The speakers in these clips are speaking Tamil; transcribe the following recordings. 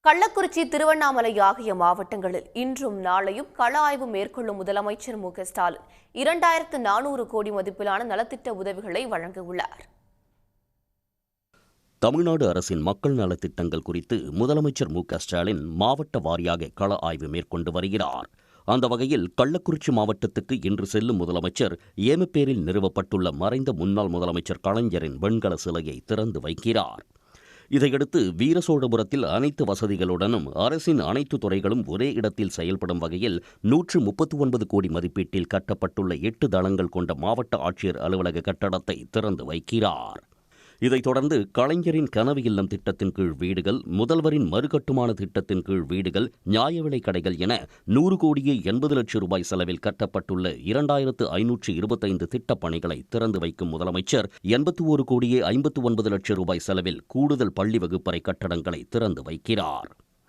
கள்ளக்குறிச்சி, திருவண்ணாமலை ஆகிய மாவட்டங்களில் இன்றும் நாளையும் கள ஆய்வு மேற்கொள்ளும் முதலமைச்சர் மு.க.ஸ்டாலின் 2400 கோடி மதிப்பிலான நலத்திட்ட உதவிகளை வழங்கவுள்ளார். தமிழ்நாடு அரசின் மக்கள் நலத்திட்டங்கள் குறித்து முதலமைச்சர் மு.க.ஸ்டாலின் மாவட்ட வாரியாக கள ஆய்வு மேற்கொண்டு வருகிறார். அந்த வகையில் கள்ளக்குறிச்சி மாவட்டத்துக்கு இன்று செல்லும் முதலமைச்சர் ஏமப்பேரில் நிறுவப்பட்டுள்ள மறைந்த முன்னாள் முதலமைச்சர் கலைஞரின் வெண்கல சிலையை திறந்து வைக்கிறார். இதையடுத்து வீரசோழபுரத்தில் அனைத்து வசதிகளுடனும் அரசின் அனைத்து துறைகளும் ஒரே இடத்தில் செயல்படும் வகையில் 139 கோடி மதிப்பீட்டில் கட்டப்பட்டுள்ள 8 தளங்கள் கொண்ட மாவட்ட ஆட்சியர் அலுவலக கட்டடத்தை திறந்து வைக்கிறார். இதைத் தொடர்ந்து கலைஞரின் கனவு இல்லம் திட்டத்தின் கீழ் வீடுகள், முதல்வரின் மறுகட்டுமான திட்டத்தின் கீழ் வீடுகள், நியாய விலைக் கடைகள் என 100 கோடியே 80 லட்சம் ரூபாய் செலவில் கட்டப்பட்டுள்ள 2525 திட்டப் பணிகளை திறந்து வைக்கும் முதலமைச்சர் 81 கோடியே 59 லட்சம் ரூபாய் செலவில் கூடுதல் பள்ளி வகுப்பறை கட்டடங்களை திறந்து வைக்கிறார்.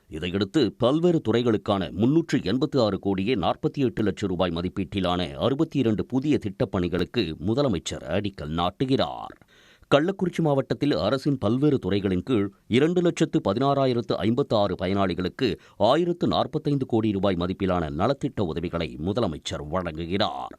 இதையடுத்து பல்வேறு துறைகளுக்கான 386 கோடியே 48 லட்சம் ரூபாய் மதிப்பீட்டிலான 62 புதிய திட்டப் பணிகளுக்கு முதலமைச்சர் அடிக்கல் நாட்டுகிறார். கள்ளக்குறிச்சி மாவட்டத்தில் அரசின் பல்வேறு துறைகளின் கீழ் 2,16,056 பயனாளிகளுக்கு 1,045 கோடி ரூபாய் மதிப்பிலான நலத்திட்ட உதவிகளை முதலமைச்சர் வழங்குகிறார்.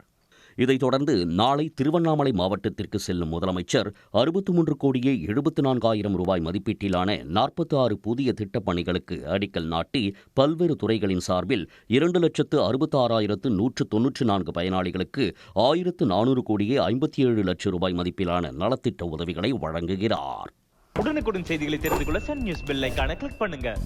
இதைத் தொடர்ந்து நாளை திருவண்ணாமலை மாவட்டத்திற்கு செல்லும் முதலமைச்சர் 63 கோடியே 74,000 ரூபாய் மதிப்பீட்டிலான 46 புதிய திட்டப் பணிகளுக்கு அடிக்கல் நாட்டி பல்வேறு துறைகளின் சார்பில் 2,66,194 பயனாளிகளுக்கு 1,400 கோடியே 57 லட்சம் ரூபாய் மதிப்பிலான நலத்திட்ட உதவிகளை வழங்குகிறார். உடனுக்குடன் செய்திகளை தெரிந்து கொள்ள சன் நியூஸ் பெல் ஐகானை கிளிக் பண்ணுங்க.